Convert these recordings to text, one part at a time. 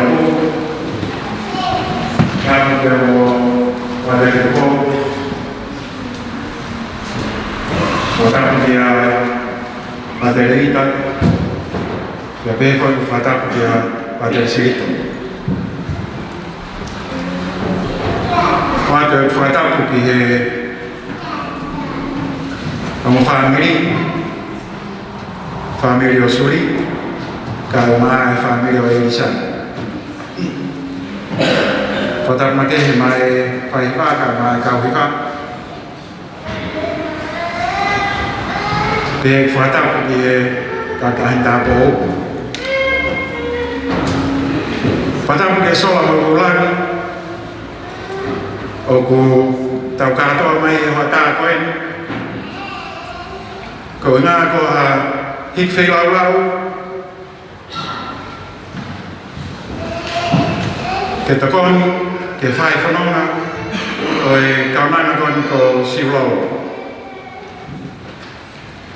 Makuu, Kamu Wadakiko, Wataku dia Madelita, ya Befo Wataku dia Madelita. Wataku dia kamu family Osuri, kalma family Elisa. Wataku mate mai Faipa kalma Kauhipa. Để phá tạo thì các hành ta bố phá tạo cái số là một lần ở cô tàu cá to mấy họ ta quen cỡ nga có hít phê lâu lâu cái ta con cái phai phân nông nào rồi cao năng con có siêu lâu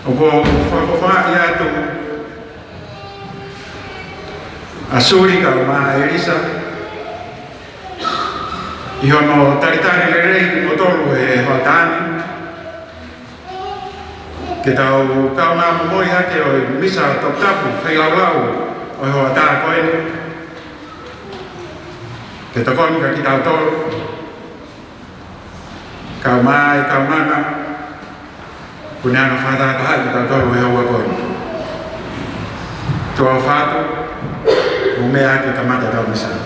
Opo fa ya tu Asuri kalma Elisa ihono taritari lerei motoru e hotan kita kauna moi hake o misa toptapu feilau o hotan koen kita kon ka kita tol kalma kalmana punya nafada tahan kita tahu bahwa kau tua fatu umea kita mata tahu misal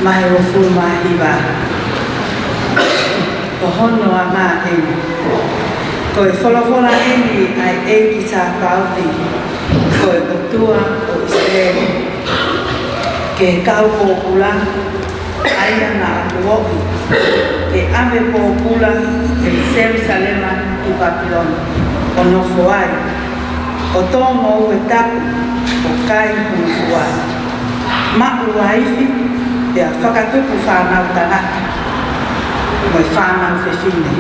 Mahero Fulma Hiva. hono a mā eni. Ko e wholafola eni ai e ki tā pauti, ko e kotua o Israeli. Ke kau pōpula, aina ngā akuoki, ke ame pōpula e Jerusalema i Papilona, o nofo ai, o tōngo ue tapu, o kai nofo ai. Maku waifi, pia whakatupu whanau tangata, moi whanau whewhine.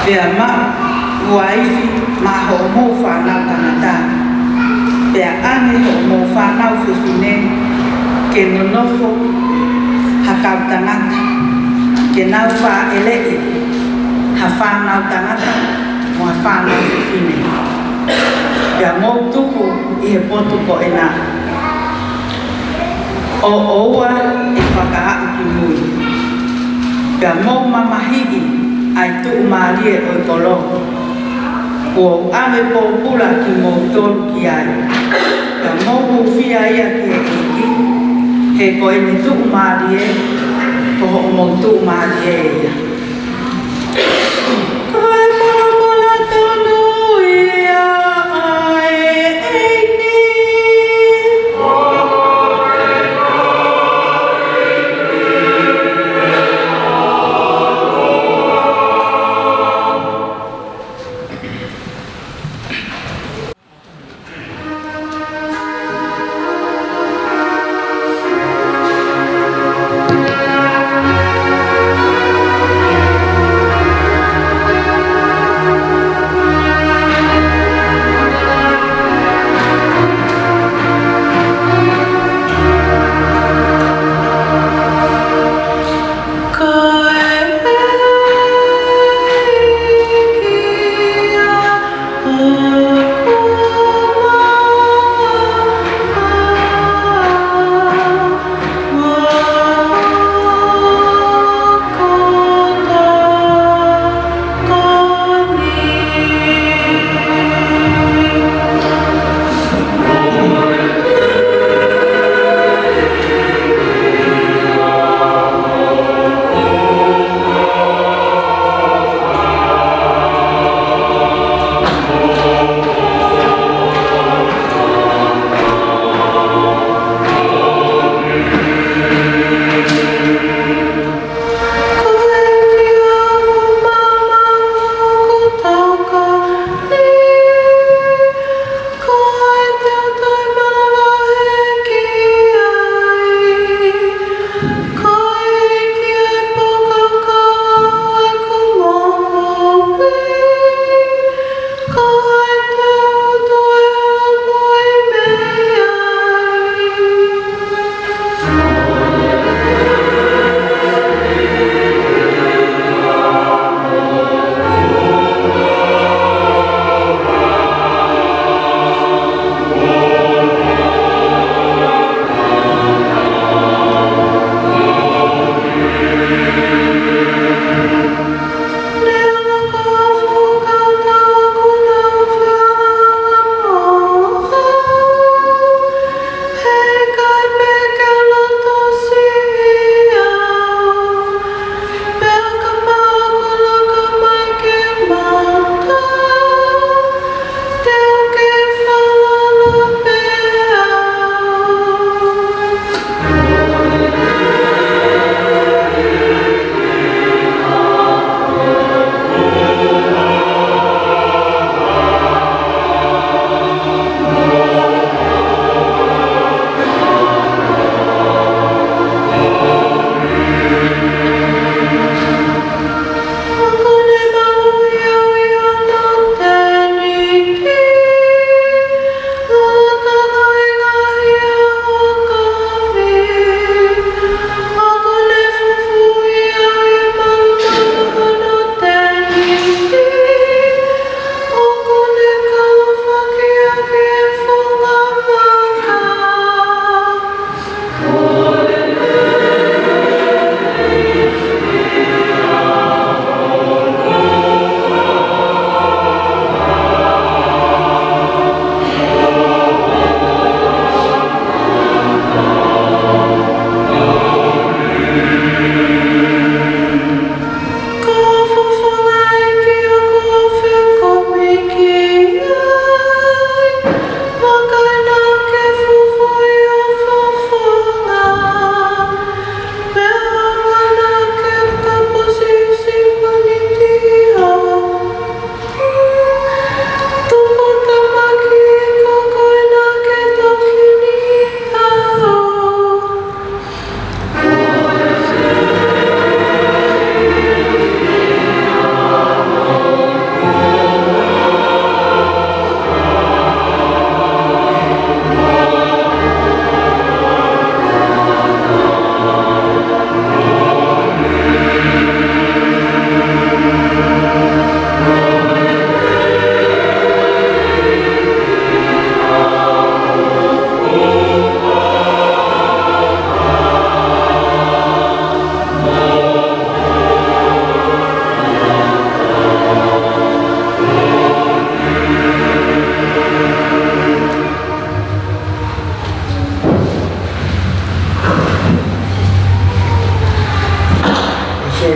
Pia maku waifi, maho mō whanau tangata, pia ane ho mō whanau whewhine, ke nonofo hakau tangata, ke nau wha elei, ha whanau tangata, mo whanau whewhine. Pia mō tupu i he potu ko e nā. O oua e whakaatu ki mui. Pia mō mamahihi ai tuu maarie o i kolo. Ko ame pōpula ki mō tolu ki ai. Pia mō uwhia ia ki e iki. He ko e ni tuu maarie, ko ho mō tuu maarie ia.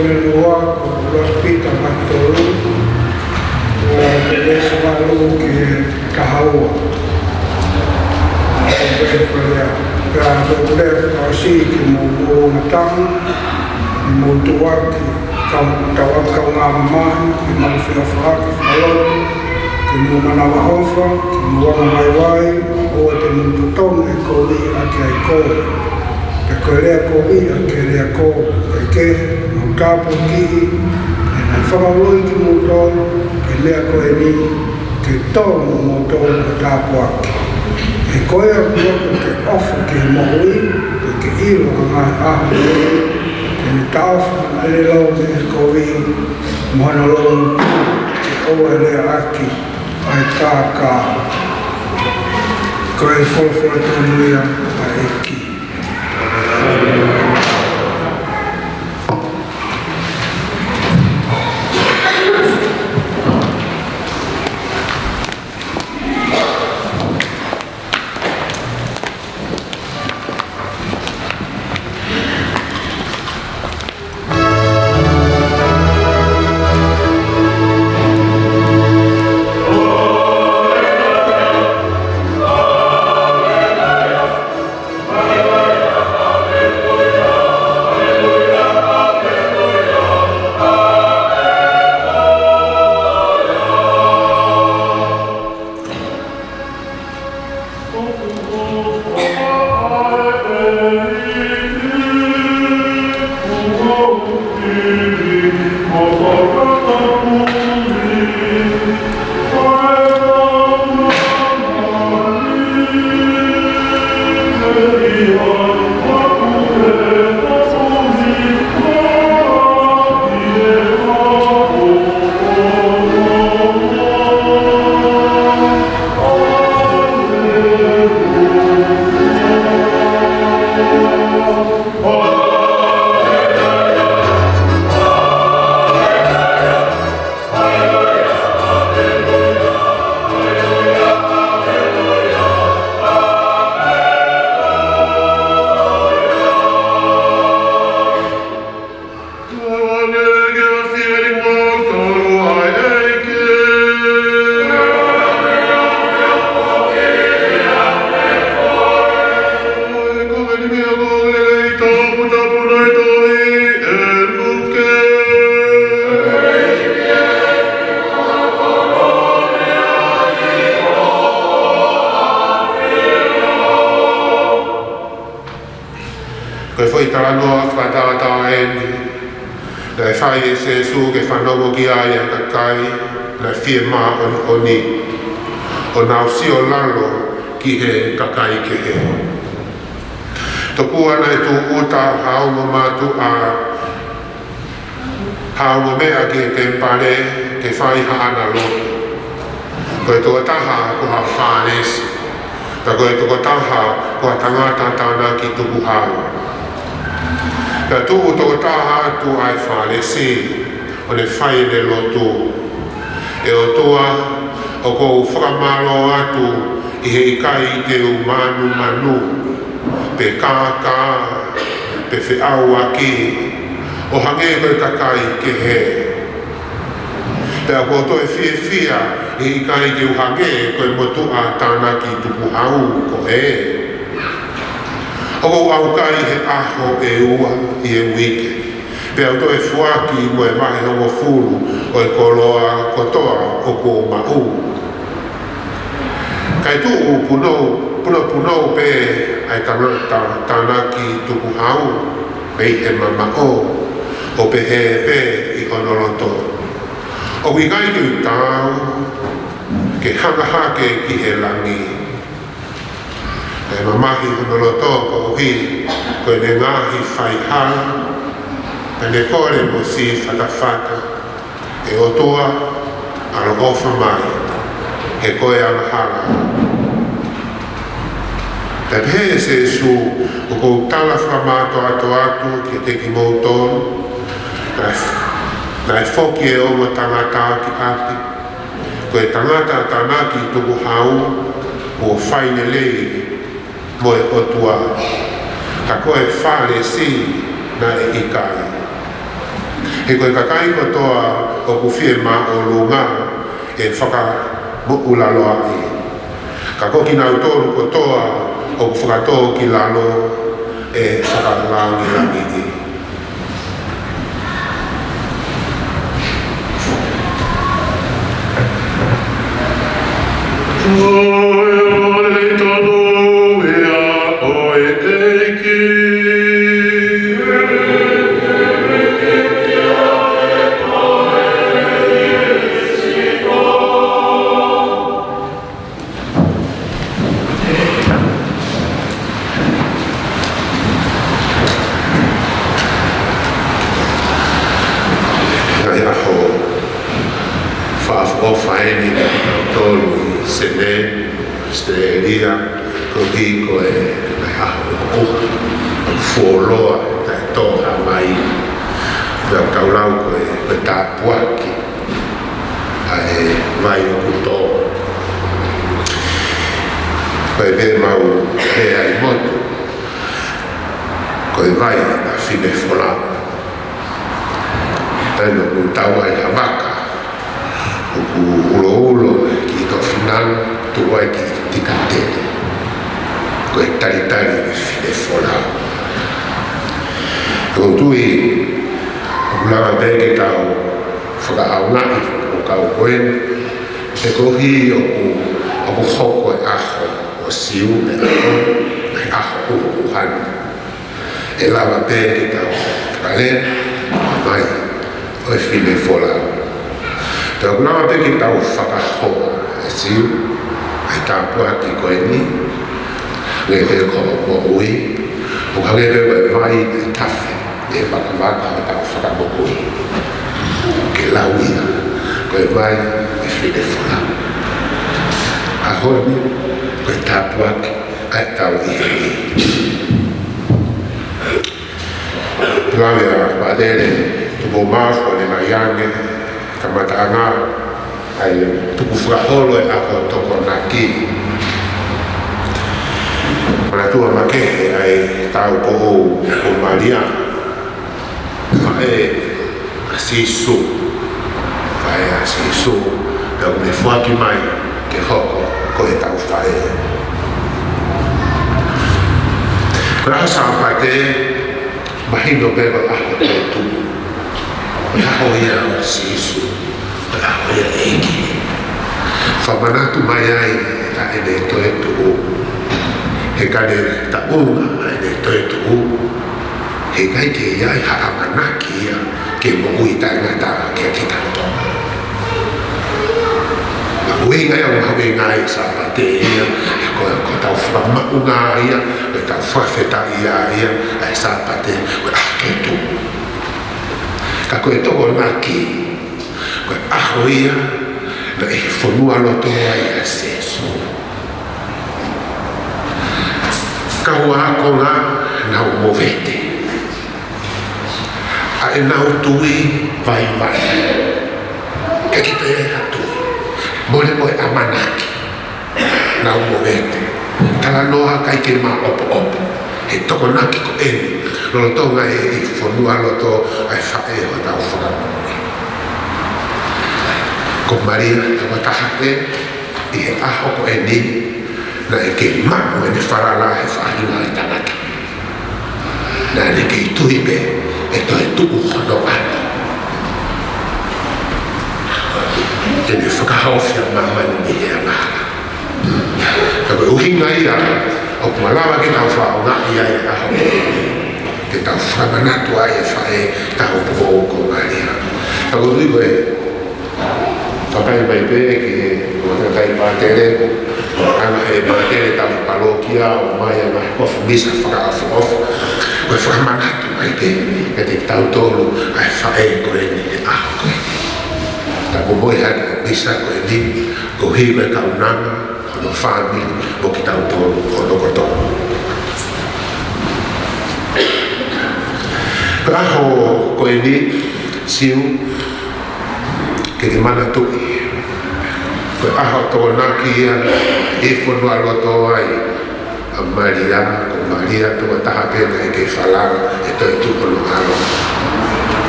le loa ko loa pita matolu o le swalu ke kahaua o be kolea ka do le o si ki mo matang mo tuaki ka tawaka ngā mahi ki mau whiawhaki whalatu ki mo manawa hofa ki mo wanga maiwai o te mututonga e kowi ake ai koe te koe lea kowi ake lea koe ke mo tapo ki e nai whakaroi ki mo tonu ke lea koe ni ke tonu mo tonu tapo ake e koe a kuoko ke ofu ke mohui e ke iro a ngai ahu ke ni tauwha na le lau me e koe mohana lau ke oa lea aki ai tāka koe wholawhora tonu ia a eki. Koe whai tānoa whakatata e ni. Nai whai e se su ke whanongo ki ai a kakai, nai whie mā o ni. O nau si o lalo ki he kakai ke he. Toku ana e tū uta haungo mātu a haungo mea ki te mpare ke whai haana loto. Koe toa taha ko ha whānesi. Ta koe toa taha ko ha tangata tāna ki tuku hau. Pea tuku toko taha tu ai whānesi o le whai le loto. E o toa o kou whakamaro atu i he ikai i te u manu pe kākā, pe whiau aki, o hange koe kakai ke he. Pea ko toi whia i ikai te u hange koe motua tāna ki tuku hau ko e. O kou au kai he aho e ua i e wike. Pea o toi fuaki mo e mahi hongo furu o e koloa kotoa o kou mau. Kai tu puno pe ai tāna ki tuku hau mei he mamao o pe he pe i honoloto. O wikai tu tāu ke hangahake ki he langi. E mamahi honoloto ko hi koe ne ngahi whai hara e ne kore mo si whatawhata e o toa alo ofa mai he koe alahara. Te pehe se su o kou tala whamato atu ki te ki mouton nai whoki e oma tangata ki api koe tangata tanaki tuku hau o whaine lei mo e otua ka koe whare si na e ikai. He koe kakai kotoa o kufie ma o lunga e whaka mo'ula loa i. Ka koki nau tōru kotoa o whakatō ki lalo e whakalangi langi i.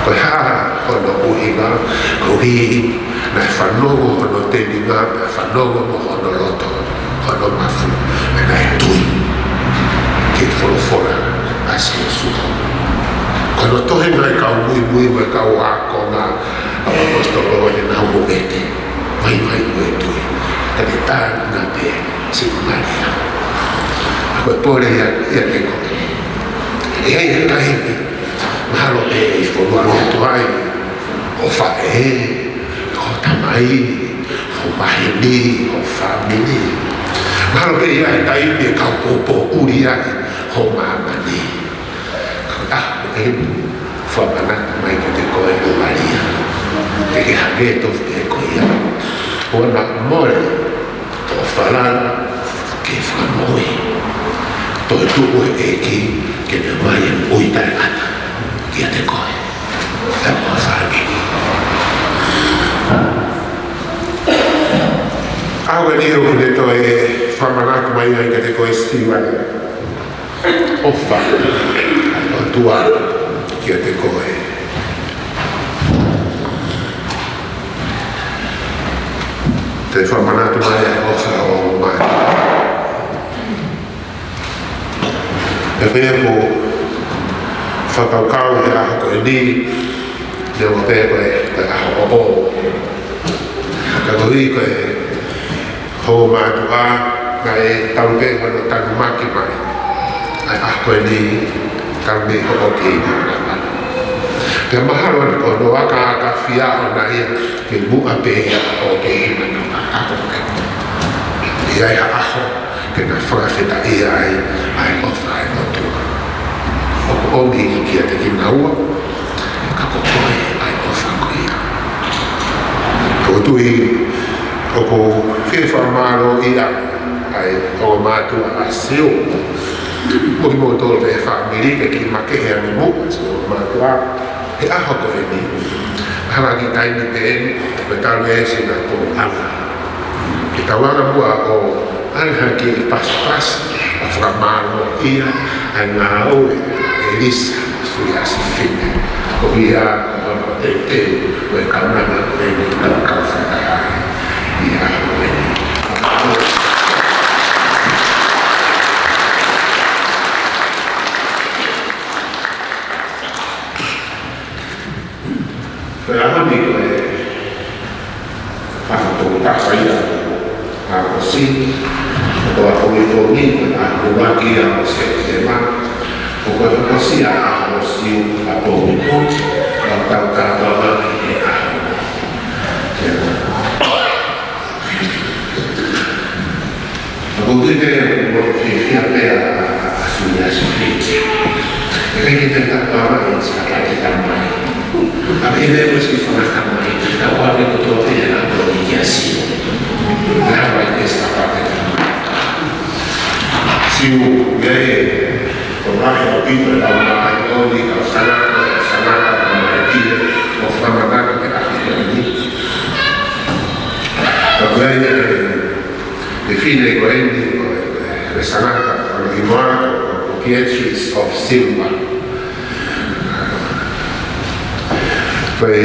Koe haa hono uhinga, ko hi na whanongo hono teninga, na whanongo mo hono loto, hono mafu, e nai tui, ke wholofora asi o suho. Kono tohe ngai kau mui mai kau ako ngā apostolo e nā umovete, mai mui tui, kani tā ngā pe si Maria. Koe pore ia te koe. E hei he kahini, mahalo pe i whonua roto ai, o whae, o tamai, o mahini, o whamini. Mahalo pe ia he taimi e kau popo uri ai, o mamani. Kau e whamanata mai ki te koe o Maria. Te ke hageto te koe ia. O na more, o whalana, ke whanoi. Toi tuku e ki, ke te mai e ui tai ata, ki a te koe, te mua whāki. Aue ni o kune toi e whamanatu mai ai ke te koe stiwani. O whaka, o tuana, ki a te koe. Te whamanatu mai ai o wha o mai. E pēr ko whakaukau e aho koe ni, ne o pēr koe aho o o. Ka koe koe hou mātua, nga e tau pēr koe no tanu maki mai. Ai aho koe ni, tau ni ho o ki nga mana. Pēr mahalo na ko no aka whia o na ia, ke mua pēr o ki nga nga aho koe. Ia e aho, ke nga whakawheta ia ai ofa ai motua. Oko ongi ki a te ki naua, ka kokoe ai ofa koe ia. Ko tui, oko whiwhamaro ia ai o mātua a seo. Moki mo tōru te whamiri ke ki makehe ane mua, seo mātua, he aho koe ni. Hanga ki taimi te eni, me taru e singa tō anga. Ki tawanga mua o Anha ki pas-pas, a whakamaro ia, a ngā oe, e risa, sui asi whine. Ko ia, o te te, o e kaunanga, o e ni kau whakahai, ia o e ni. Koe ahoni koe, whakatongo taka ia, a kosi, o a koe a kumaki a o se te ma, o koe kosi a o si a koe a tau kātawa e a a koe te o whiwhia pēr a sui a si e reki te kātawa e tika te tamai. A me me o si whanatamai, a wale koto pēr a koe i kia si. Nā wai esta parte siu gay o rahi o pito e lau mai ori o sanaka o mai tine o whamanaka te ahi ni. O gay e fine ko endi o sanaka o imoaka o Pietris of Silva. Koe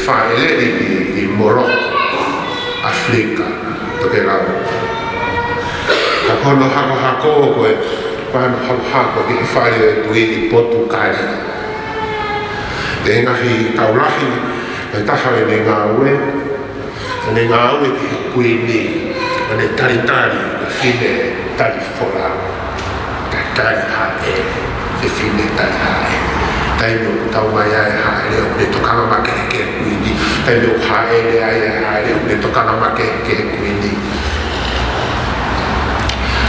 whaeleni i Morocco, Afrika, toke lau. Ka kono hako koe, whano hako ki whaere e tui i Portugali. Te ngahi taulahi, e taha e ne ngā ue, e ne ngā ue ki kui ni, e ne taritari, e whine tari whora, tari hae, e whine tari hae. Taino tau mai ai hae leo, ne tokanga make ke kui ni, taino hae le ai hae leo, ne tokanga make ke kui ni.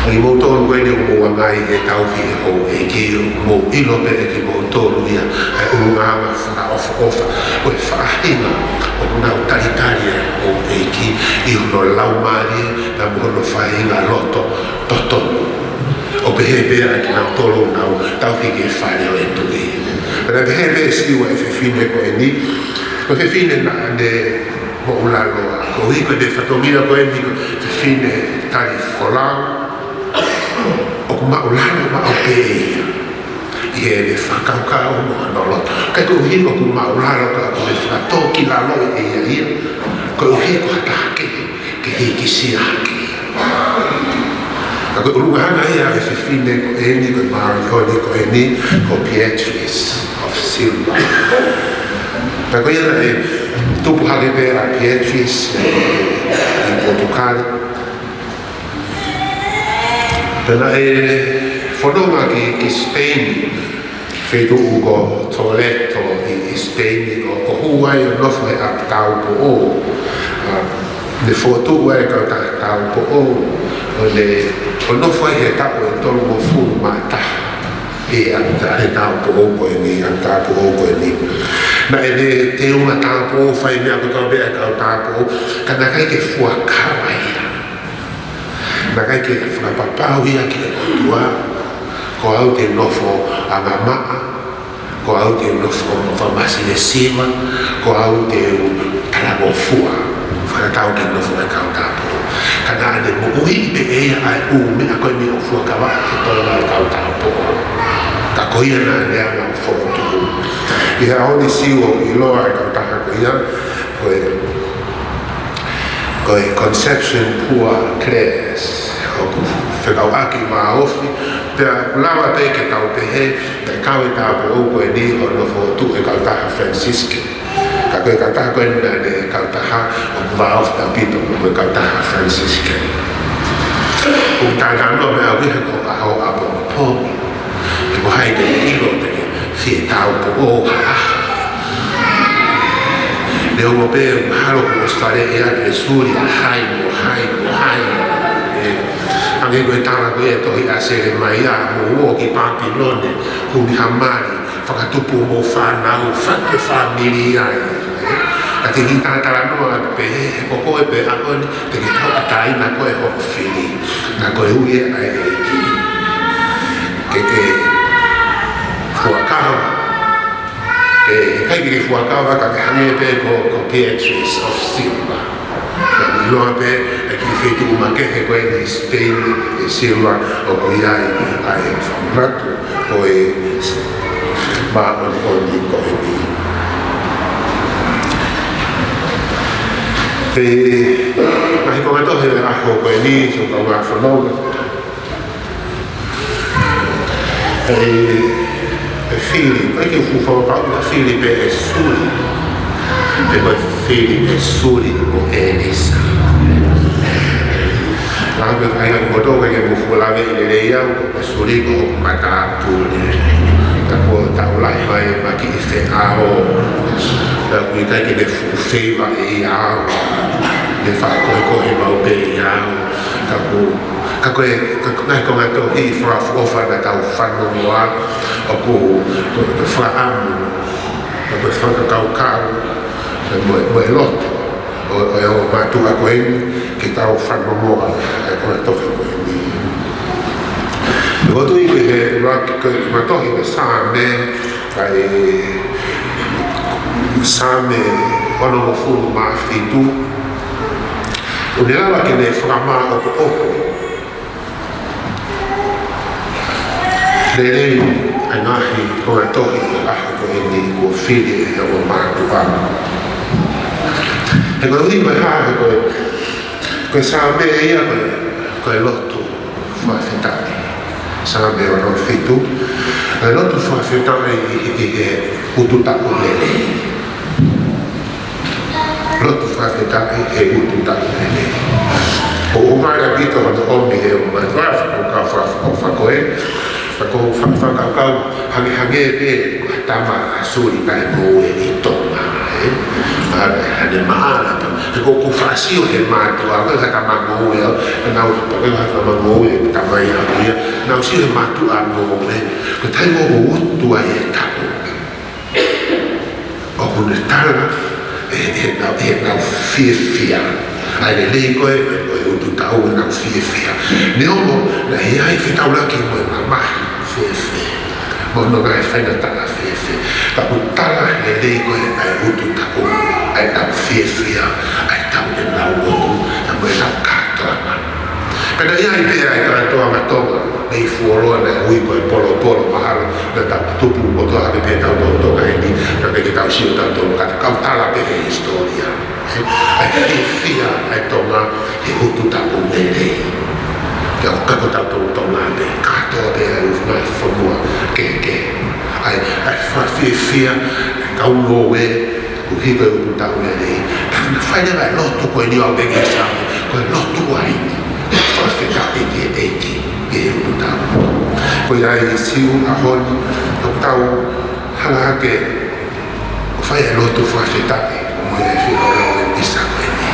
I mo tōru ene o mua ngai e tauhi e ho e ki mo ilo pe e ki mo tōru ia e urunganga whaka ofa o e whaahina o kuna o taritari e o e ki I uno laumari na mohono whahinga loto totonu o pehe pera ki nau tōru nau tauhi ki e whare o e tui Pera pehe pera siwa e whiwhine ko e ni ko whiwhine na ane mo ulaloa ko hiko de whatomina ko e ni ko whiwhine tari wholau o ku maulana ma o pēia. i he le whakaukau mo anolo. Kai ko uhi ko mauraro ka ko le whakatoki la loi e ia. Ko uhi ko hatake ke he kisia hake. Ko urugahana ia e whiwhine ko eni ko maari honi ko eni ko Beatrice of Silva. Ko ia e tupu hake pe a Beatrice i Portugal. Pena e whanonga ki Spain, whetu uko Toledo i Spain, o huai o nofu e a tau po o. Le fotu ua e kau tau po o, o nofu e he tau e tolu mo furu mata. E anta e tau po o koe ni, anta po o koe ni. Na e le te unga tau po o, whai mea ko tau bea kau tau po o, ka nakai ke fua kawa ia. Nakai ke whakapapau ia ki e kotua, ko au te nofo a mamaa, ko au te nofo o whamasi e sima, ko au te talago fua, whakatau ke nofo e kau tāpo. Kana ane mo uhi pe ea ai me a koe me o fua kawa e tola e kau tāpo. Ka koia na nea ngā whotu. I ha honi siwo i loa e kau taha koia, koe Conception Pua Clares, whekau aki maa ofi, pia lawa te ke tau te he, te kau i tāpo o koe ni o nofo tu e kau taha Franciscan. Ka koe kau taha koe nina ne kau taha o maa ofi tau pito o kau taha Franciscan. Kung tāna no me au iha ko aho apo o pōmi, ki mo hai te ilo te whie tau po o haa. Leo mo pe mahalo ko stare e a te suri hai. Ange koe tala koe e tohi a sere mai a mo o ki Papilone, kumi hamari, whakatupu mo whanau, whake whamiri ai. Ka te ki tātara noa pe he koko e pe akoni, te ki tau atai na koe hoko whiri, na koe ui e ai e ki. Ke fuakawa. Kai ki fuakawa ka ke hange pe ko Beatrice of Silva. Ka loa pe e ki whetu umakehe koe ni Spain e Silva o ko iai ai whamratu ko e maoni ko e ni. Mahi ko ngato he aho ko e ni so ka ngā whanonga. Fili, koe ki ufuwhawa pau na fili pe e suri. Pe koe fili pe suri o Elisa. Nāme kai ngā kumotoka ke mufuwalawe i le leia o suri ko mata apune. Ta kua tau lai mai maki i whe ao. Ta kui kai ke le fuwheiva e i ao. Le whakoe koe mau pe i ao. Ta ku ka koe ngai ko ngā tau i whaafofa na tau whanongoa o ko whaamu o koe whakakaukau mo e loto o e o mātua koe ki tau whanongoa e ko ngā tohi koe ni. E koto i koe he raki koe ki matohi me Sāme ono mo furu maa whitu o ne lawa ke ne whakama opo opo. Lelei ai ngahi ko ngā tohi o aho ko e ni kua whiri e o mātua. He koe ui mai hae koe Sāme ia koe lotu whawhetani. Sāme o no whitu. Koe lotu whawhetani i e ututako lelei. Lotu whawhetani e ututako lelei. O mai a pito o omi e o mai o whakoe. Ko whakakau hange pe tama suri kai mo e tonga hane maana ko whasio he mātua ko haka mango e nau haka mango e tamai a kuia nau si he mātua mo e ko tai mo utua e tau o kune tala e nau whiwhia ai le lei koe e utu tau e nau whiwhia ne ono na he ai whitaulaki mo e mamahi Mono ngai whaina tala whewhe. Ka utala le leigo e ai utu tako, ai tau whewhia, ai tau e nau otu, na mo e nau katoa mana. Pena ia i pēra i katoa matonga, nei fuoroa na ui koe polo mahalo, na tau tupu o toa ke te tau tau ka heni na ke tau siu tau tau ka kau tala pe he historia ai fia ai tonga he hutu tau umere ke o kako tau tau tonga pe katoa pe ai ufnai whanua ke ai fia kau loe ku hiko e hutu tau umere na whaine vai lotu koe ni au beke samu koe lotu ai whawheta eki e hutu tau koe ai siu a honi o tau hanga hake o whai e lotu whawheta o moi e whihora o e pisa koe ni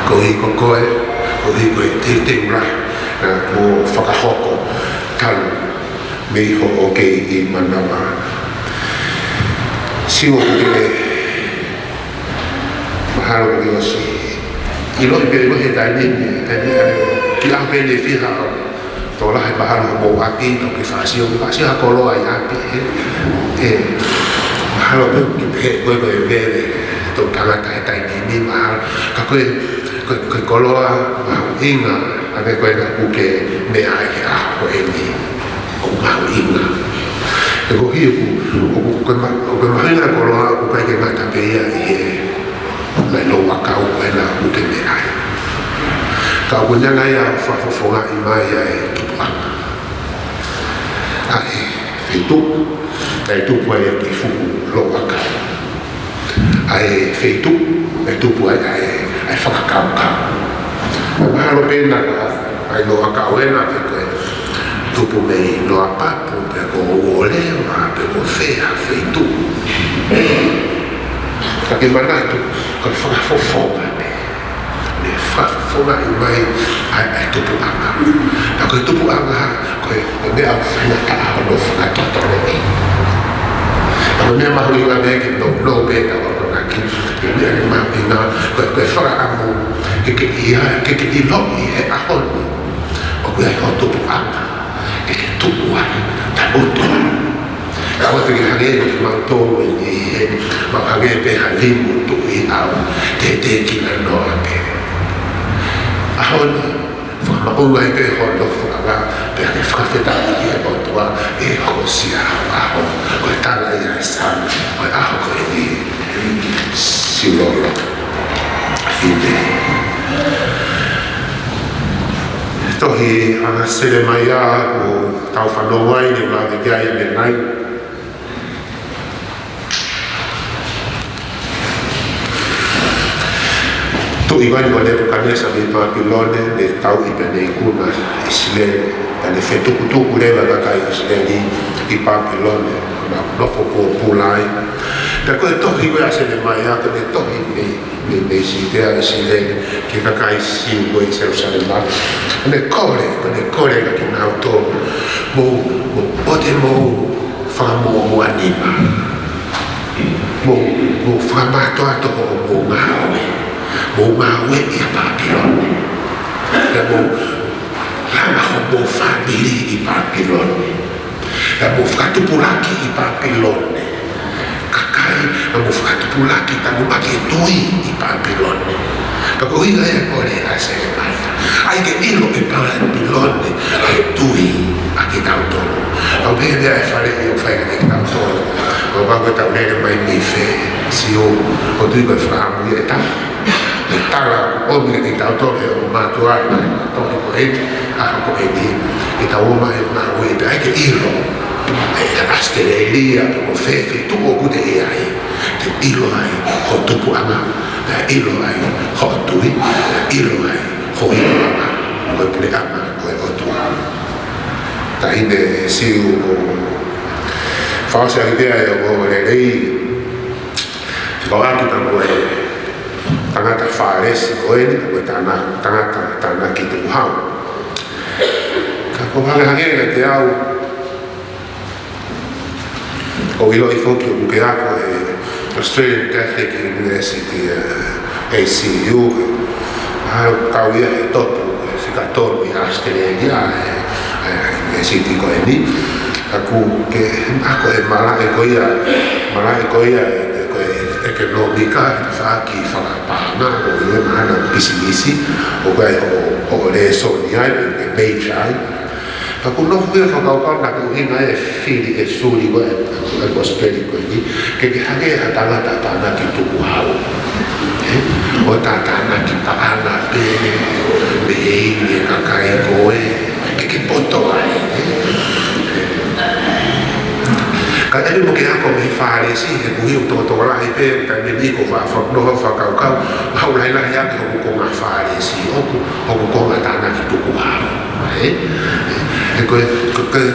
ko hiko koe ko hiko e te ura ko whakahoko talu me iho o ke I manawa siu o ke mahalo ko o si I lohi pe lohi tai nini ki a pe le whiha tō lahi mahalo mo api tō ke whaasio hako loa I api mahalo pe ki pe koe koe vere tō tangata e tai nini mahalo ka koe koloa mahu inga ane koe na uke me ai ke aho koe ni o mahu inga e ko hiu o koe mahina koloa o kai ke ngata pe ia I he mai lo wakau koe na uke me ai ka o nyanga ia whafofonga I mai ai tupuanga ai wheitupu ai tupu ai ki fuku lo wakau ai wheitupu ai tupu ai whakakau kau ai mahalo pena ai lo wakau ena pe koe tupu mei lo apapu pe ko uolea pe ko whea wheitupu ka ke manatu koe whakafofonga whafonga I mai ai tupu anga na koe tupu anga koe mea whina ka aho no whakatotoro e na mea mahu I ngā mea ki no pēta o ngā ki mea ni mahu I ngā koe whaka amu ke I lohi he ahoni o koe ai ho tupu anga ke tupu ai ta utu ka wata ki hange ki mau tōu I he mau hange pe halimu tu I au te kina noa pe ahoni whakamaunga I pe hono whakanga pe ake whakawheta I he otua e hosia aho koe tala I ai sana koe aho koe ni siulolo whine tohi anga sere mai a o tau whanau ai ne wlāwe gai me nai tu I wani wane pukanesa me Papilone ne tau I pene I kuna Isileli ne whetukutuku rewa kaka Isileli I Papilone na nofo po pulai pe koe tohi koe asene mai a koe tohi me Isitea Isileli ki kaka Isiu koe I Jerusalema ne kore ka ki nau tō mo ote mo whakamoa anima mo whakamatoa toho mo ngawe mo ngawe I Papilone na mo lama ho mo whabiri I Papilone na mo whakatupulaki I Papilone kakai na mo whakatupulaki tamu ake tui I Papilone kako higa e kore ase mai ai ke ilo e Papilone e tui ake tautoro au pēne e whare I o whaika te tautoro o wako tau nere mai mi whe si o tui koe whakamu I e tau e tala o mi ke tautoro e o mātua I mai toki ko eti aho ko eti e tau o mai o ngā ue pe ai ke ilo e asterelia o whewhi tu o kute E ai te ilo ai ho tupu anga te ilo ai ho tui te ilo ai ho ilo anga koe pule anga koe o tua ta hine siu o whaose a idea e o rei ko aki ta koe tangata whaaresi koe ni koe tangata ki te uhau ka ko hangehangenga te au o ilo I foki o muke ako e Australian Catholic University ACU haro kauia e topu e whikatoru I Australia e siti ko e ni aku ke ako e malai koia e ke no mika whaaki whakapana o I mana pisimisi o kai o le soni ai e beijai Aku no fui whakauka na ku hinga e whiri e suri ko e gospeli ko ni ke hage hatanga tatana ki tuku hau o tatana ki taana pene me e kakai koe ke poto ai ka e mo ke ako me fare si e ku hiu to la i pe ka me di ko fa no whakauka hau lai lai ya ko ma fare si o ko ma tana ki tuku hau e koe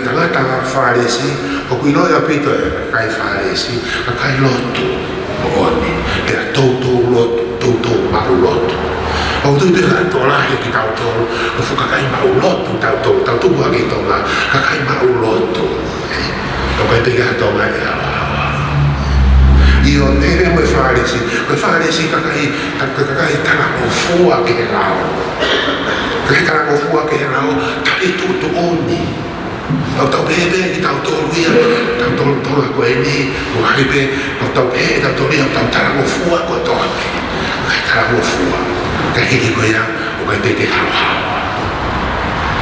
tangata whāresi o kui loa pito e kai whāresi a kai lotu o oni e a tautou lotu, tautou maru lotu o tui te kai tōlahi ki tautou o fuka kai maru lotu tautou haki tonga ka kai maru lotu o kai peke ha tonga e hawa i o tere mo e whāresi ka kai tana o fua ke lao kai tana o fua ke lao tari tutu oni tau bebe ki tau tōruia tau tōrua koe ni o haipe tau bebe tau tōruia tau tara o fua koe tōne kai tara o fua kai hiki koe ia o kai peke hao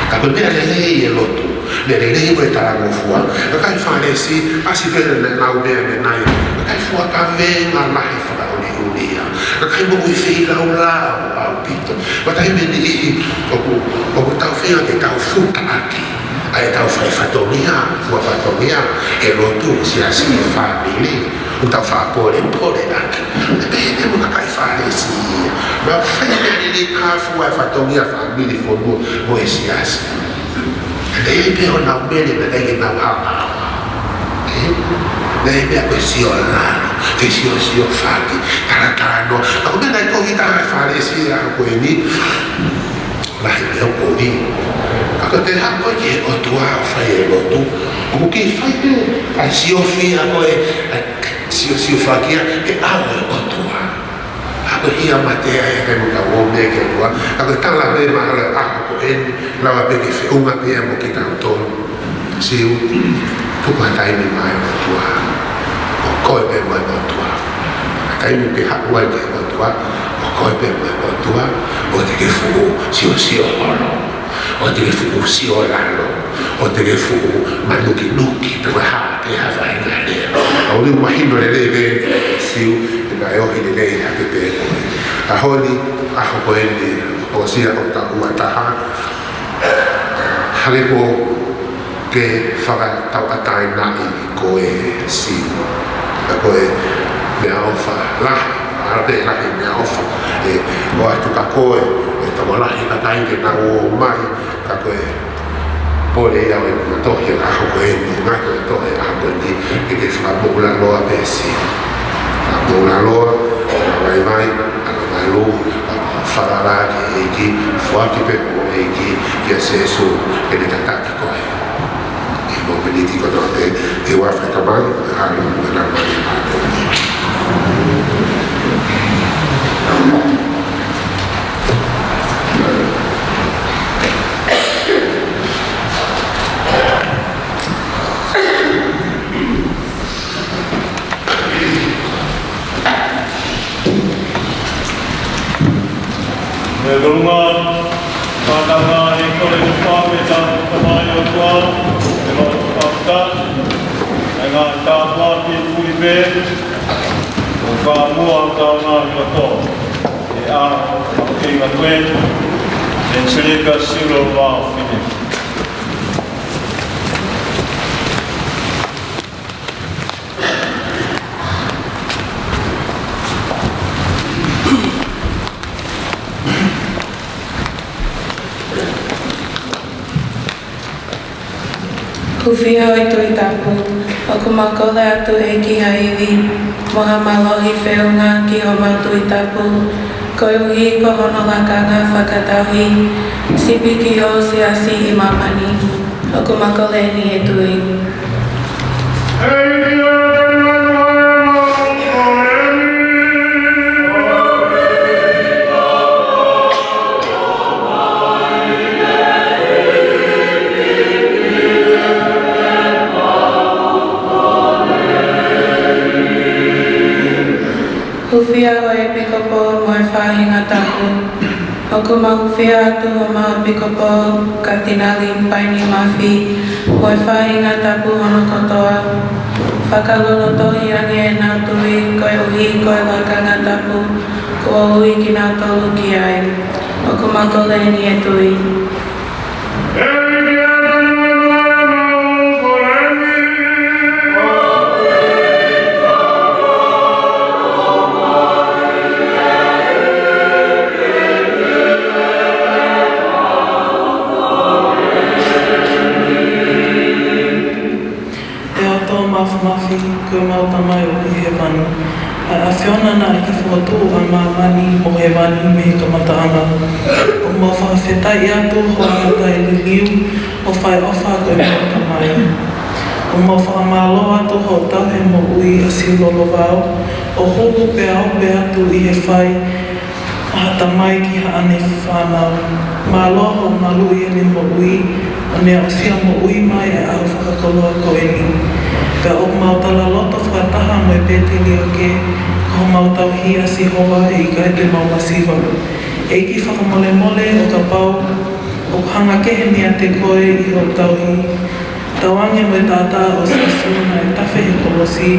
ka koe mea lelei e lotu me lelei koe tara o fua ka kai whanesi asi pere le nau mea me nai ka kai fua ka venga lahi whakaoni unia ka kai mo ui whila o lao au pito ma tai meni ihi o ku tau whenga ke tau futa aki ai tau fai fatonia e lotu si asi family o tau fa pole aki e mo kai whanesi ma whaine ni ka fua fatonia family fonu mo e si asi e pe o nau mele me kai nau hao nei mea koe sio lano, te sio whaki, taratano. Ako me nai tohi taha whanesi a koe ni, lahi mea ko ni. Ako te hako ke o tua whai e lotu, o ki whai pe, ai sio whia koe, sio whakia, ke awe o tua. Ako hia matea e kai muka wome ke tua, ako tala me mahala ako ko eni, lawa pe ke whiunga pia mo ki tau tonu. Siu, tuku hatai me mai o tua. O koe pe mai o tua. Hatai me ke hakuai ke o tua. O koe pe mai o tua. O te ke fuku sio holo. O te ke fuku sio lalo. O te ke fuku manuki nuki. Pe mai haa pe hawhai ngā lea. O uri mahino le le siu. Te mai ohi le le hake pe koe. A honi, aho koe ni. O sia o ta uataha. Hale ko ke whakataukatai nai koe si a koe mea ofa lahi arape lahi mea ofa e o atu ka koe e tamo lahi ka tai ke na o mai ka koe pole ia e matohi a aho koe ni ngai koe tohe a koe ni e ke whakamoula loa pe si whakamoula loa a mai lu wharara ki eiki whaki pe o eiki ki a sesu e ne tataki koe mo beniti ko no te wafa tamai halu na mai Runga padanga ikole pameta kamayo tua elo pamta nga tapa ki puibe o ka mua ka nga to e a ke nga tuen en seleka silo va fini Hufia oi tui tapu, o ku makole atu e ki haiwi, moha malohi whiunga ki ho tui tapu, koe uhi ko hono lakanga whakatauhi, sipi ki o se asi I mamani, o ku makole ni e tui. Hufia o e pikopo mo e whahinga tapu, Oku mau whia atu o mau pikopo ka tinali paini mawhi Moi whainga tapu hono kotoa Whakalolo tohi ange e nau tui koe uhi koe lakanga tapu Kua ui ki nau tolu ki ai Oku mau koleni e tui Mafi, koe mau tamai o ki he manu. A whiona na ki whuatu a mamani mo he mani me ka mataana. O mau whakawhetai atu ho angata e liliu o whai ofa koe mau tamai. O mau whakamalo atu ho tauhe mo ui a siulolo wau. O hulu pe au pe atu I he whai a tamai ki haane whanau. Māloha o malu I ane mo ui, o nea o sia mo ui mai e au whakakoloa koe ni. Ka o mau tala loto whakataha mo e pētini o ke, ka o mau tau hia si hoa e I ka eke mau masiwa. E ki whakamole mole o ka pau, o hanga kehe mea te koe I o tau hi. Tawange mo e tātā o sasuna e tawhi he kolosi,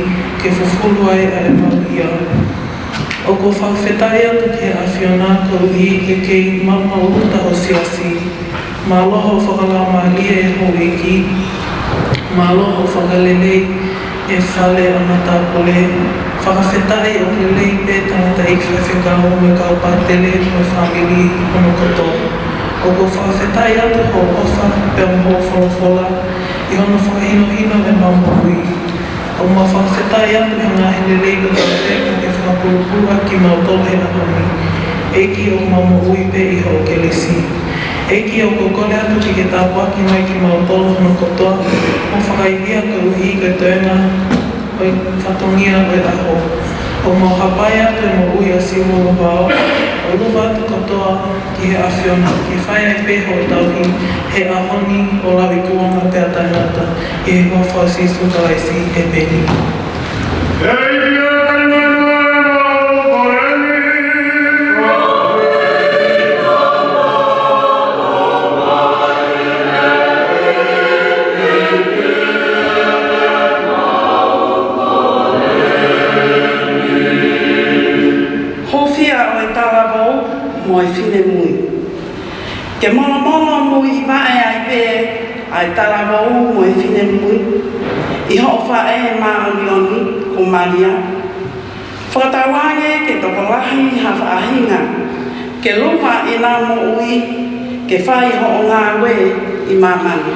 ke fufulu ai a e mau ia. O ko whawhetai atu ke a whiona ko uhi ke kei mau uta o siasi. Māloha o whakalau mālia e ho eki, Māloha o whakalelei e whale a matapole. Whakawhetai o lelei pē tangata I whawhekau me kau pātele me whamili ono koto. O ko whakawhetai atu ho ofa pe o mo wholofola I ono whakahino e maumokui. O ma whakawhetai atu he ngahe lelei ko tawheka e whakapulupua ki mau tole a honi. Eki o maumokui pe I ho kelesi. Eki o kokole atu ki ke tāpaki mai ki mau tolo no kotoa, mo whakaihia ka uhi ka toenga o whatongia o e aho. O mau hapai atu e mo ui a siwolo wao, o luwa atu kotoa ki he awhiona, ki whai ai peho o tauhi, he ahoni o lawi kuonga pēr tainata, I he hoa whausisu kalaisi e peni. Moi whine mui. Ke mono mui I wae ai pē, ai tarawau moi whine mui. I ho whae maalioni ko Maria. Whakatawange ke tokolahi hawa ahinga. Ke lupa I nā mo ui, ke whai ho o ngā we I mamani.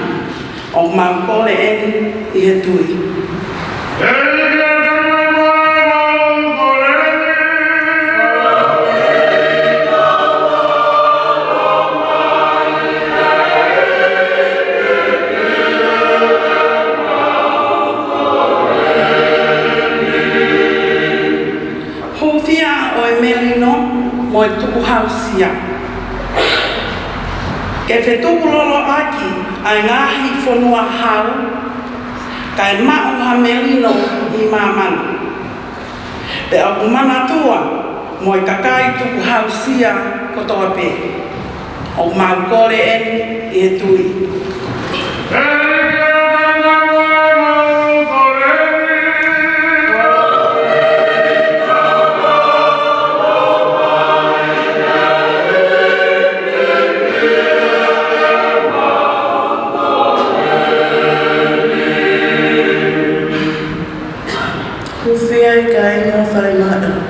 O mau kore eni I he tui. Moi tuku hausia. Ke whetuku lolo aki ai ngahi whanua hau, kai mao ha melino I mamani. Pe aku mana tua, moi kakai tuku hausia kotoa pe. O mau kore eni I he tui.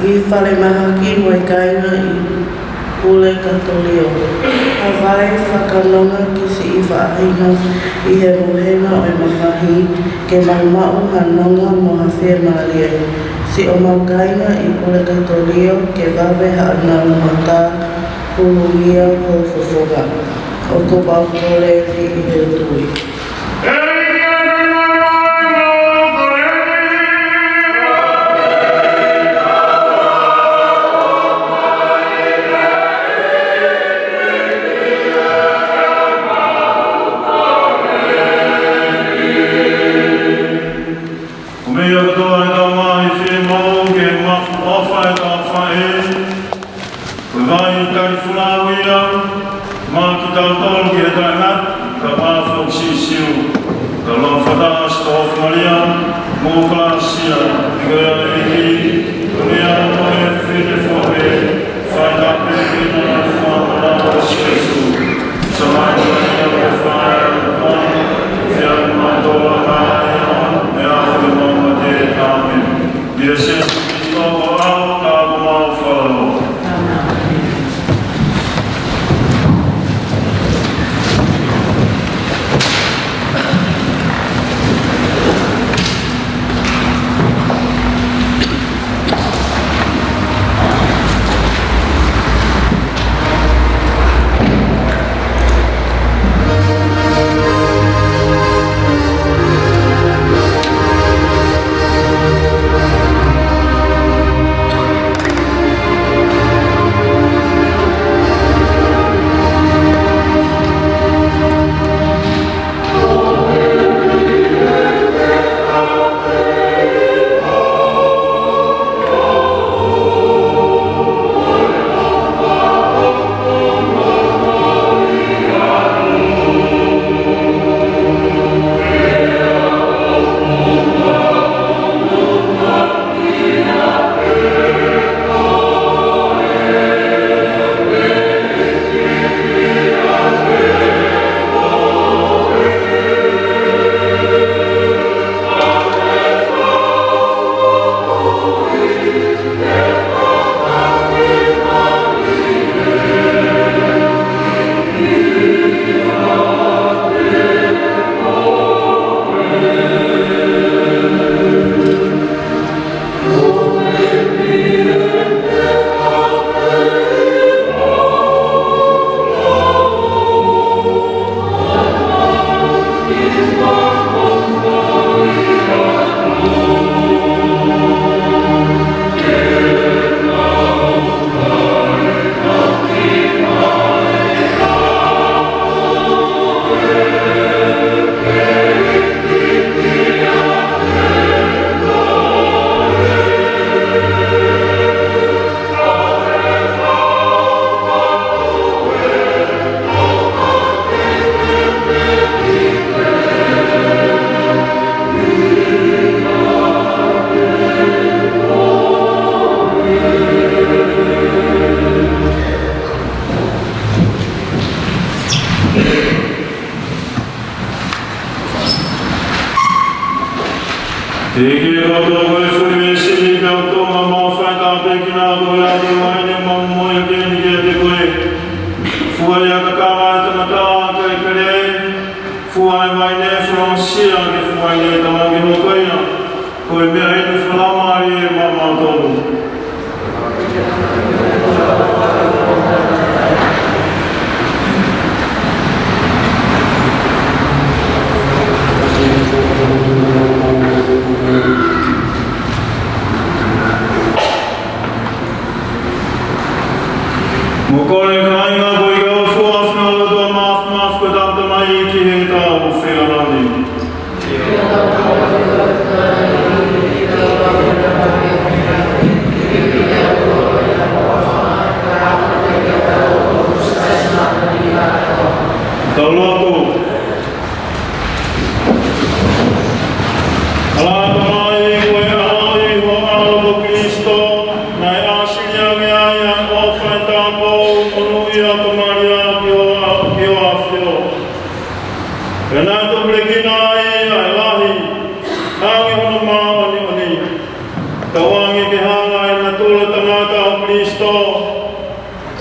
I whare mahaki mo I kainga I pule katolio. Hawai whakanonga ki si I whaahinga I he mohenga o e mamahi ke maumau hanonga mo hawhia Maria. Si o mau kainga I pule katolio ke wawe haanau mata huluia ko fufuga. O ko bau kore I he tui. Vai, tol ki ta ngat ka pa fok si siu ka lo fata stof maria mo klasia ga ni dunia mo e fide fore fa da pe na fa na jesu sama ya fa ya ma do na ya fa mo de amen Jesus Cristo ao cabo mal falou.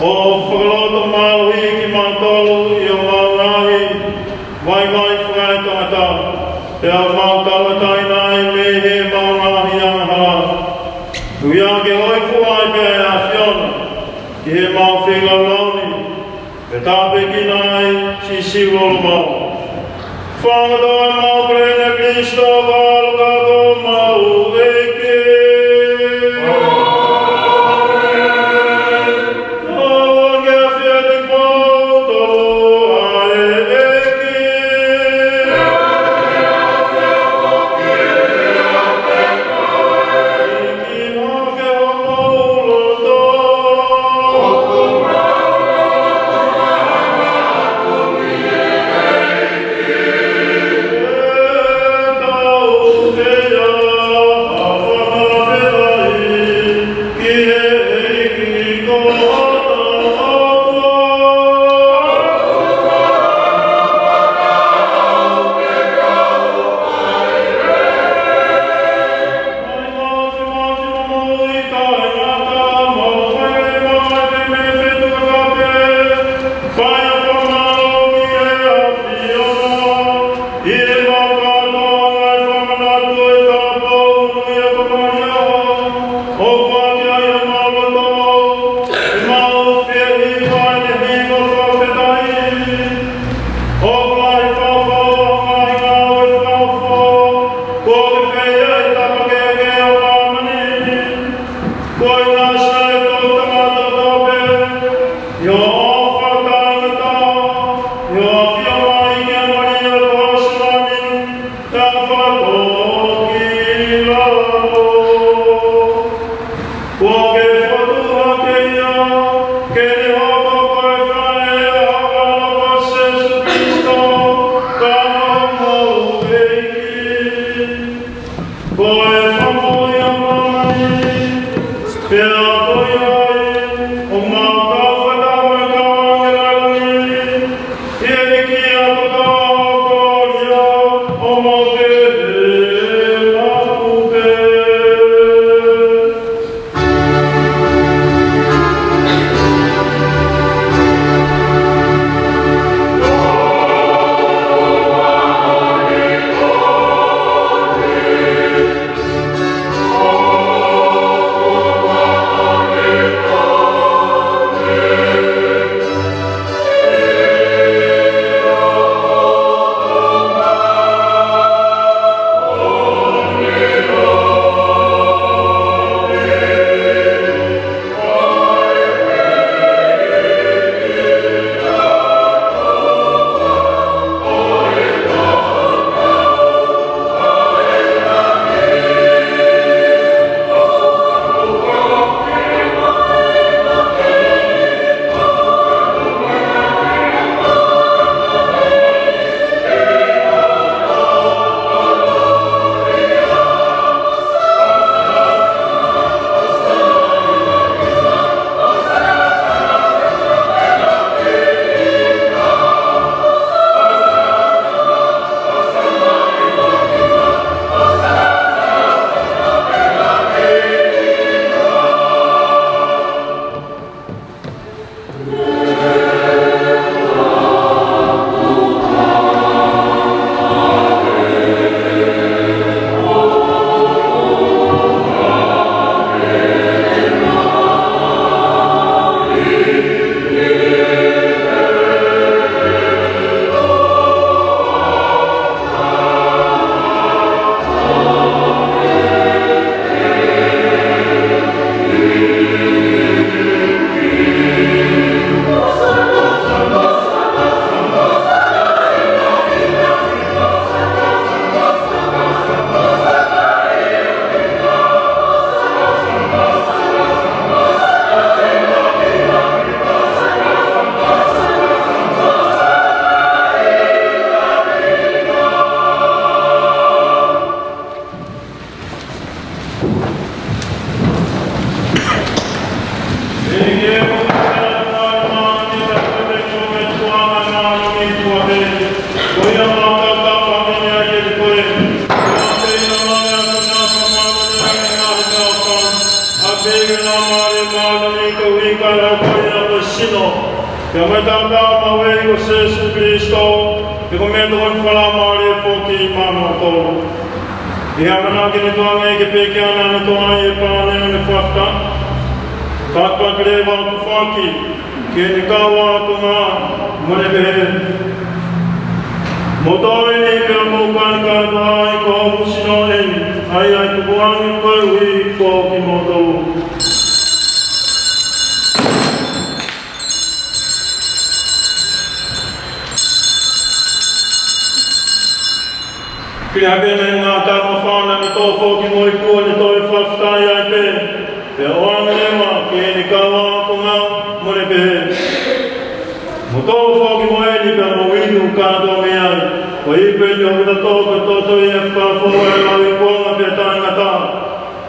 Oh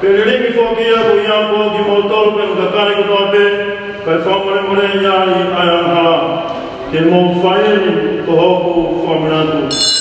Peliringi fokia buyampo ki motol pe ngakani ko tobe kai famole mole yai ayam hala ke mo faini ko hoku faminatu.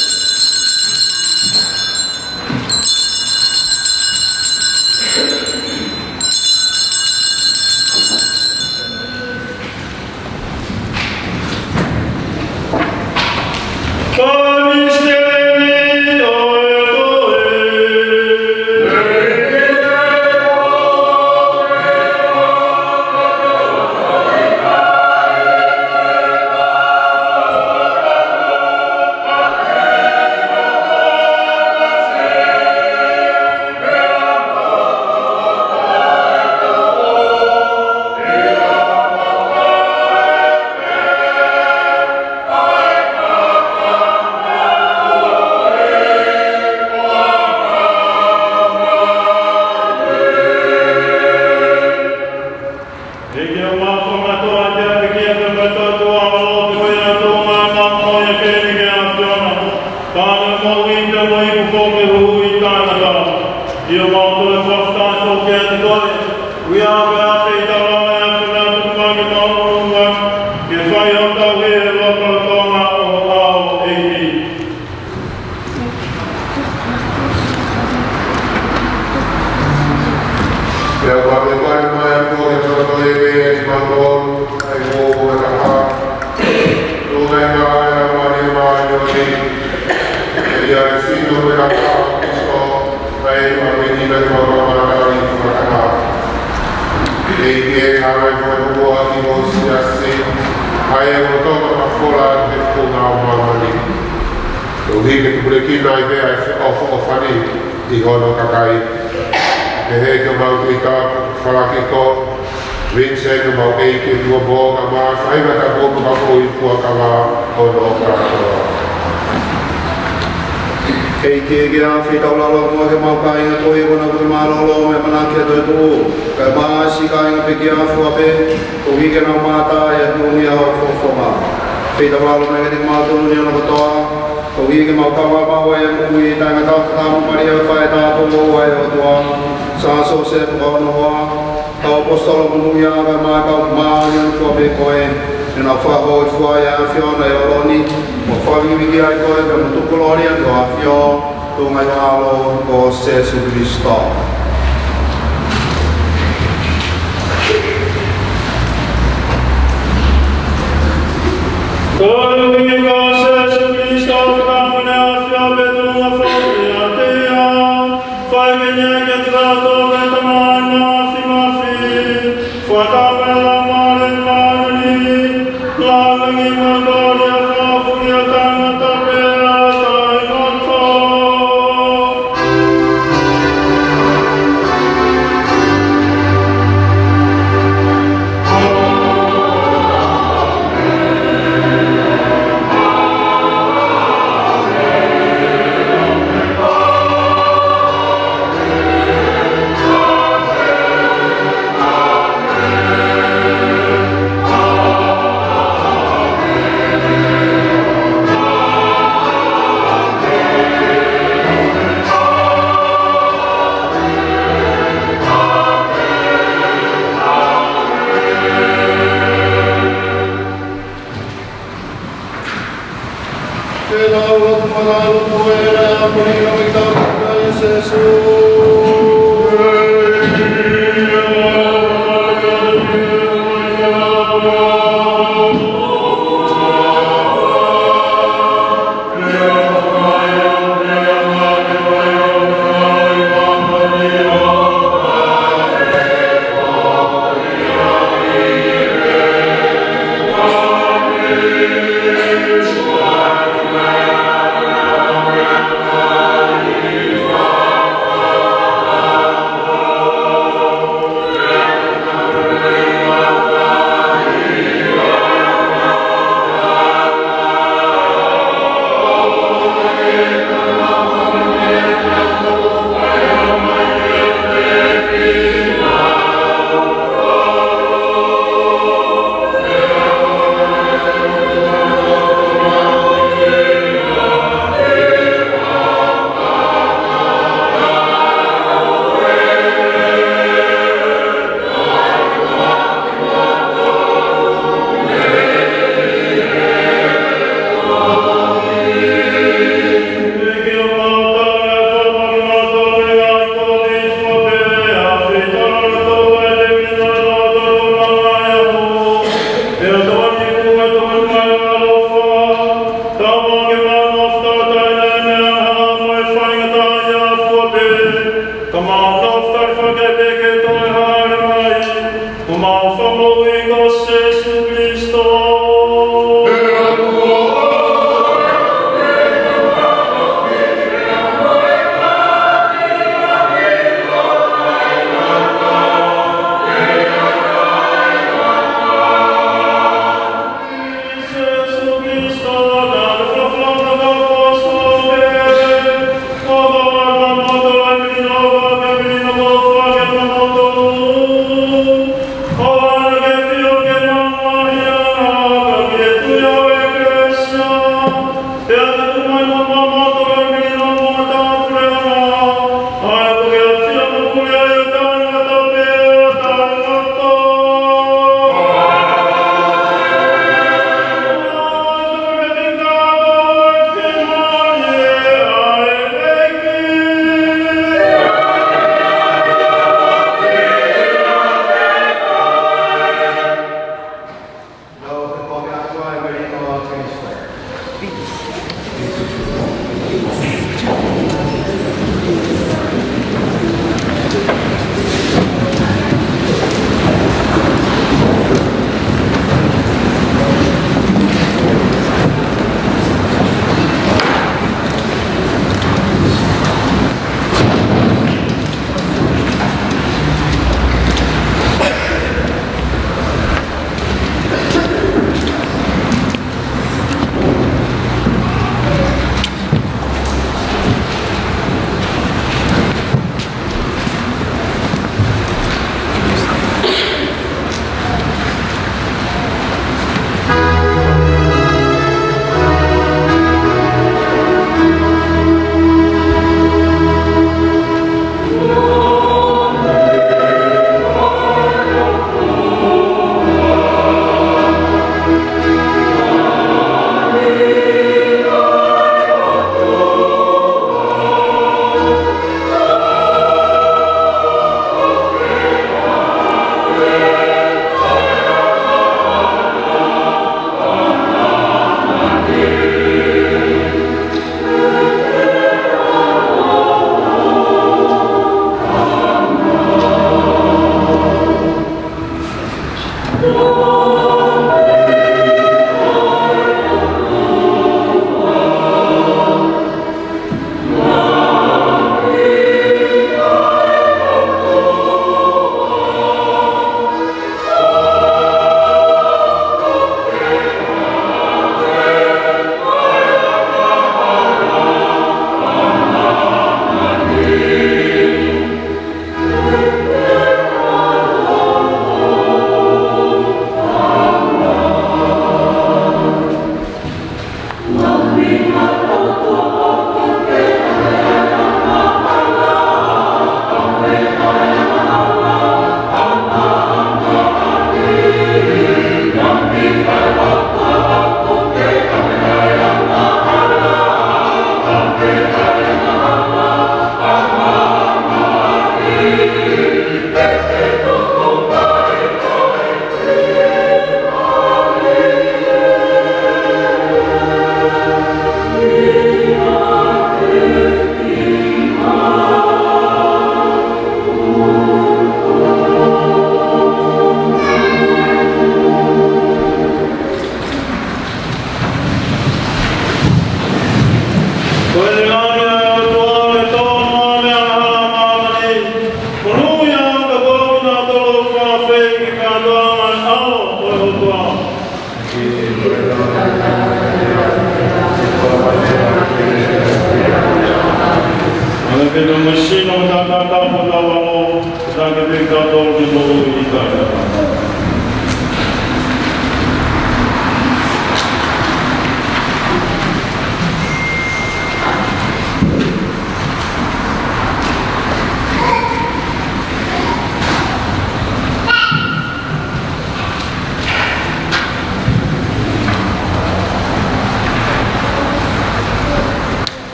Uma famo e Jesus Cristo.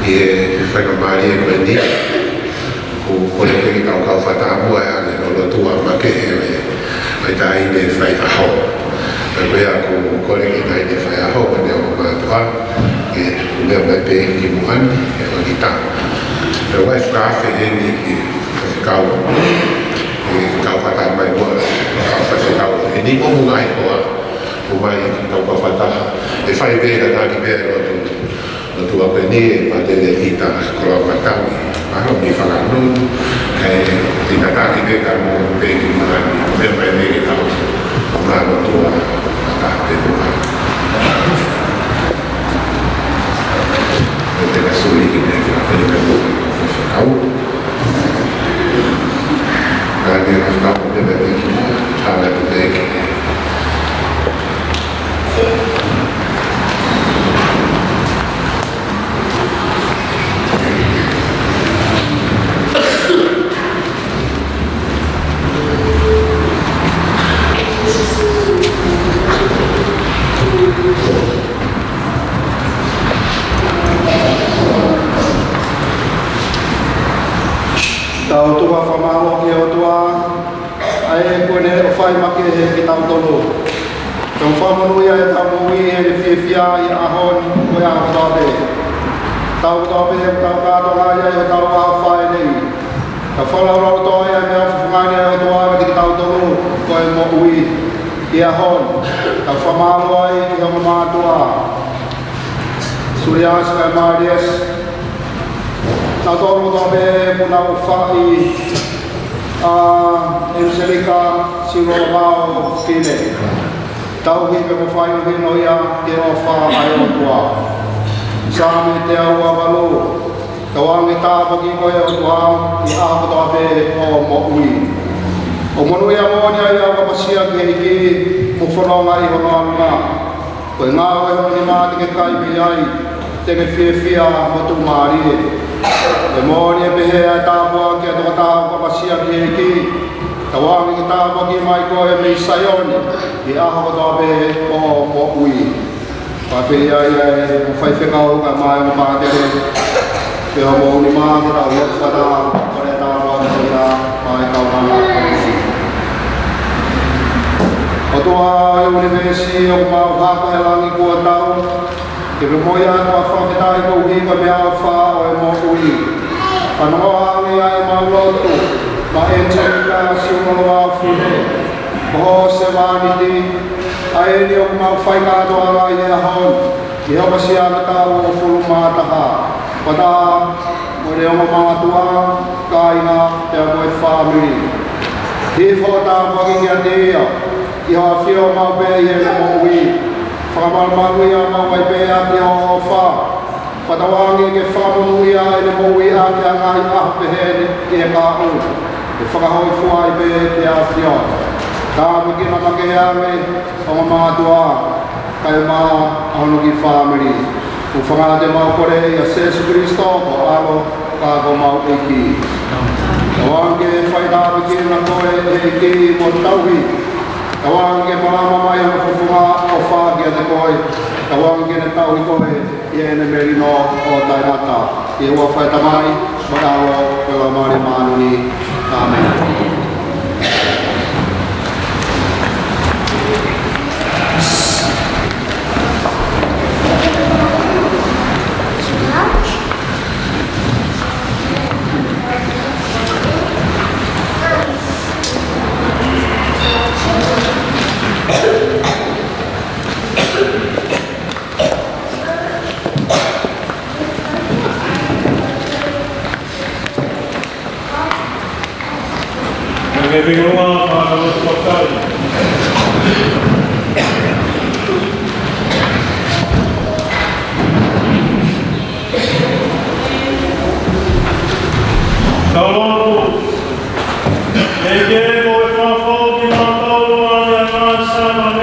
e fai ka mari e koe ni o kore ke ki kau kau whatamua e ane no lotua ma ke e mai tai ne whai aho e koe a ko kore ki tai ne whai aho ma ne o mātua e lea mai pe ki muhani e o ki ta e wai whaafe e ni ki kau e kau whatamua e mua kau whase kau e ni o mungai koa o mai ki kau kau whataha e whai vega tāki mea rotu o tua peni e patele hita kola matami aho mi whakanun e tina tāki vega mo peki mahani me mai nege tau ngāno tua tāte mua e tena suri ki me ki whakeni me mua e whakau kāne e whakau me me peki tāna tu peki Tau tua whamao ki o tua, ai kone o whai make he ki tau tolo. Tau whamanui ai tau mui he ni whiawhia i ahon koe a tabe. Tau tabe he tau kātonga ia i o tau a whai nei. Tau whalaurau toi ai mea whangani ai o tua ki tau tolo koe mo ui i ahon. Tau whamalo ai ki hama mātua. Surias kai Marias. Nā tōru tōpe puna o whai Angelica Siromao Fine. Tau hipe mo whai no hino ia te o wha ai o tua. Sāme te au a walo. Tawangi tāpaki koe o tua i āpa tōpe o mo ui. O monu ia mōnia i au kapasia ki hiki mo whanonga i hono anuna. Koe ngā koe honi māti ke kaipi ai te me whiawhia mo tu mārie. E mōni e pehe ai tāpua ki a toka tāpua kapasia ki heki. Tawangi ki tāpua ki mai koe mei saioni i aho kotope o mo ui. Whapiri ai e whai whekau ka mai o mātere. Te ho mōni mātere au hot whata kore tāpua ki ia mai kauranga. O toa e universi o mau hako e langi kua tau. Ke moi atu a whawhetai ko uhi ka mea o wha o e mo ui. Anoa hangi ai mau lotu, ma Angelica Siumaloa Fine. Koho se wāniti, a e ni o mau whai kātoa rai e ahon. I hoka si ana tau o fulu mātaha. Pata, mo re oma mātua, kāinga, te a koe whāmiri. Hifo tā waki kia te ia, i hoa whio mau pē i e mo ui. Whakamalamalu ia mau mai pēa ki o wha. Whatawangi ke whamunu ia e ne mou ia ki a ngai ahu pehe i e kā u. E whakahoi fua i pē ki a whio. Tāpu ki na make ame o ma mātua kai mā ahono ki whamiri. U whangate mau kore i a Sesu Christo ko alo kako mau eki. Tawangi whai tāpu ki na koe e eki mo tauhi. Tawangi marama mai o whufunga o whākia te koe. Tawangi ne tauhi koe i ene merino o tainata. I hua whai tamai, marao, koe mare mānuni. Amen. Vengono a portare. Ciao, e che vuoi fare fuoco, ma paura, ma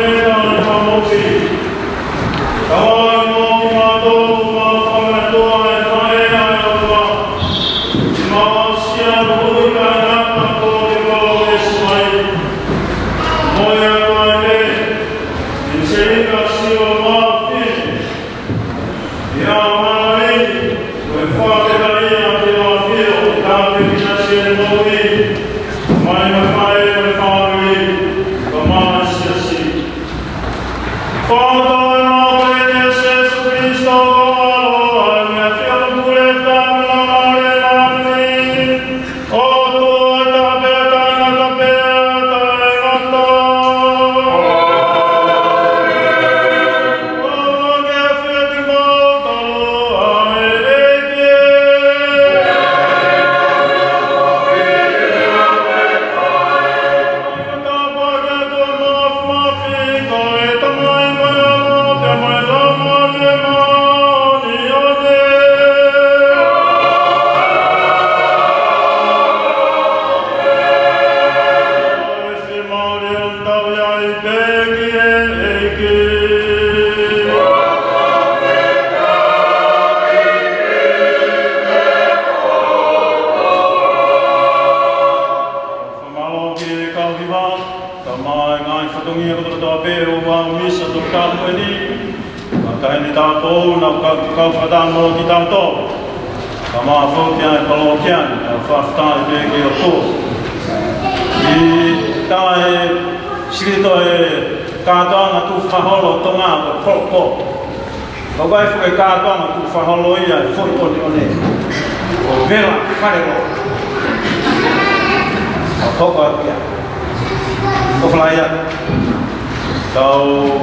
Então,